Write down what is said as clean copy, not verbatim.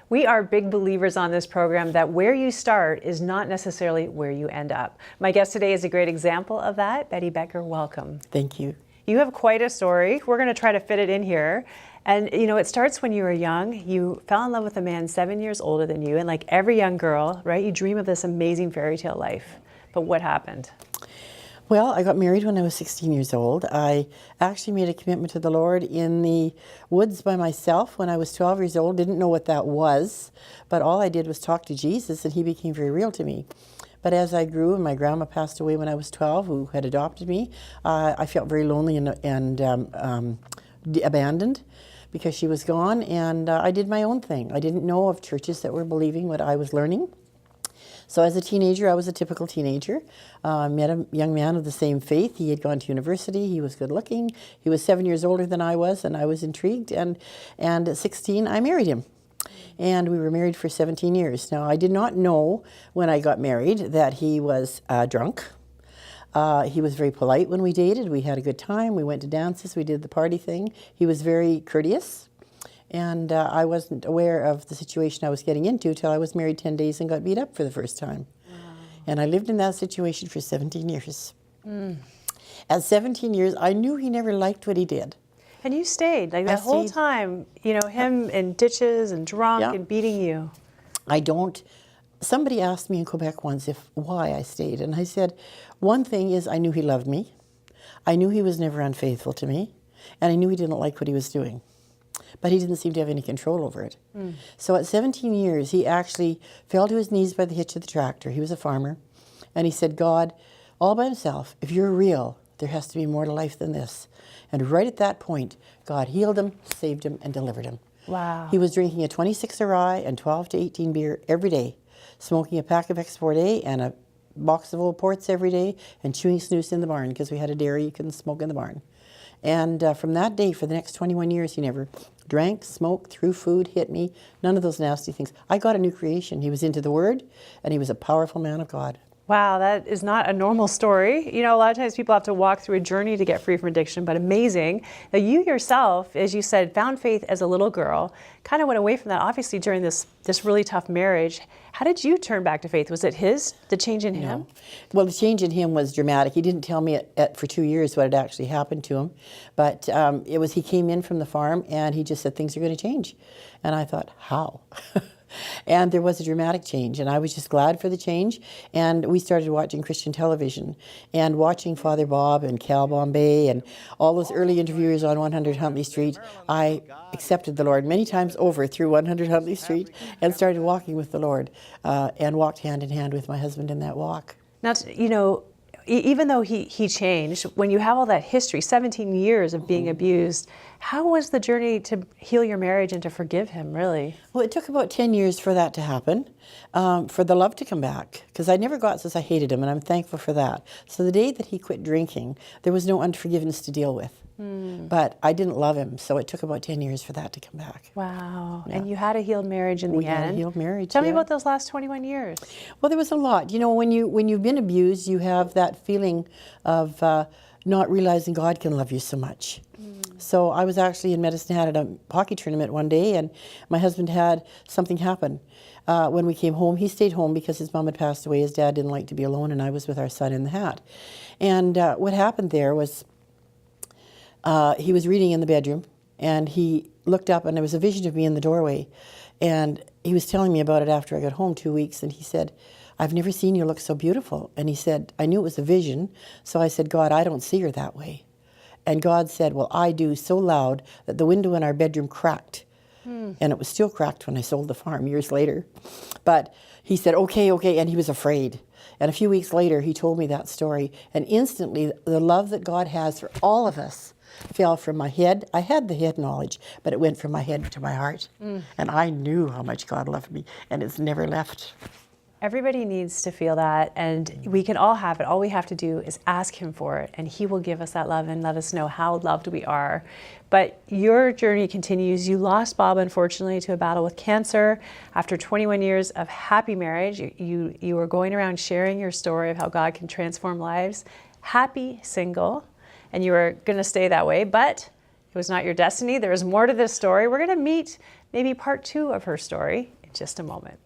We are big believers on this program that where you start is not necessarily where you end up. My guest today is a great example of that. Betty Boettger, welcome. Thank you. You have quite a story. We're going to try to fit it in here. And you know, it starts when you were young. You fell in love with a man 7 years older than you. And like every young girl, right, you dream of this amazing fairy tale life. But what happened? Well, I got married when I was 16 years old. I actually made a commitment to the Lord in the woods by myself when I was 12 years old. Didn't know what that was, but all I did was talk to Jesus, and he became very real to me. But as I grew, and my grandma passed away when I was 12, who had adopted me, I felt very lonely and abandoned because she was gone, and I did my own thing. I didn't know of churches that were believing what I was learning. So as a teenager, I was a typical teenager. Met a young man of the same faith. He had gone to university. He was good looking. He was 7 years older than I was, and I was intrigued. And at 16, I married him. And we were married for 17 years. Now, I did not know when I got married that he was drunk. He was very polite when we dated. We had a good time. We went to dances. We did the party thing. He was very courteous. And I wasn't aware of the situation I was getting into till I was married 10 days and got beat up for the first time. Wow. And I lived in that situation for 17 years. At 17 years, I knew he never liked what he did. And you stayed, like that whole time, you know, him in ditches and drunk and beating you. Somebody asked me in Quebec once why I stayed. And I said, one thing is I knew he loved me. I knew he was never unfaithful to me. And I knew he didn't like what he was doing. But he didn't seem to have any control over it. So at 17 years, he actually fell to his knees by the hitch of the tractor. He was a farmer. And he said, God, all by himself, if you're real, there has to be more to life than this. And right at that point, God healed him, saved him, and delivered him. Wow. He was drinking a 26 rye and 12 to 18 beer every day, smoking a pack of Export A and a box of Old Ports every day, and chewing snus in the barn because we had a dairy you couldn't smoke in the barn. And from that day, for the next 21 years, he never drank, smoked, threw food, hit me, none of those nasty things. I got a new creation. He was into the Word, and he was a powerful man of God. Wow, that is not a normal story. You know, a lot of times people have to walk through a journey to get free from addiction, but amazing. Now you yourself, as you said, found faith as a little girl, kind of went away from that, obviously, during this really tough marriage. How did you turn back to faith? Was it the change in him? No. Well, the change in him was dramatic. He didn't tell me for 2 years what had actually happened to him, but he came in from the farm and he just said things are going to change. And I thought, how? And there was a dramatic change, and I was just glad for the change. And we started watching Christian television and watching Father Bob and Cal Bombay and all those early interviewers on 100 Huntley Street. I accepted the Lord many times over through 100 Huntley Street and started walking with the Lord and walked hand in hand with my husband in that walk. Now, you know, even though he changed, when you have all that history, 17 years of being abused, how was the journey to heal your marriage and to forgive him, really? Well, it took about 10 years for that to happen, for the love to come back, because I never got since I hated him, and I'm thankful for that. So the day that he quit drinking, there was no unforgiveness to deal with. But I didn't love him, so it took about 10 years for that to come back. Wow. Yeah. And you had a healed marriage in the end. We had a healed marriage, Tell me about those last 21 years. Well, there was a lot. You know, when you've been abused, you have that feeling of not realizing God can love you so much. So I was actually in Medicine Hat at a hockey tournament one day, and my husband had something happen. When we came home, he stayed home because his mom had passed away. His dad didn't like to be alone, and I was with our son in the Hat. And what happened there was he was reading in the bedroom, and he looked up, and there was a vision of me in the doorway. And he was telling me about it after I got home 2 weeks, and he said, I've never seen you look so beautiful. And he said, I knew it was a vision, so I said, God, I don't see her that way. And God said, well, I do, so loud that the window in our bedroom cracked. And it was still cracked when I sold the farm years later. But he said, okay, and he was afraid. And a few weeks later, he told me that story. And instantly, the love that God has for all of us fell from my head. I had the head knowledge, but it went from my head to my heart. And I knew how much God loved me, and it's never left. Everybody needs to feel that, and we can all have it. All we have to do is ask him for it, and he will give us that love and let us know how loved we are. But your journey continues. You lost Bob, unfortunately, to a battle with cancer. After 21 years of happy marriage, you were going around sharing your story of how God can transform lives. Happy single, and you were going to stay that way, but it was not your destiny. There is more to this story. We're going to meet maybe part 2 of her story in just a moment.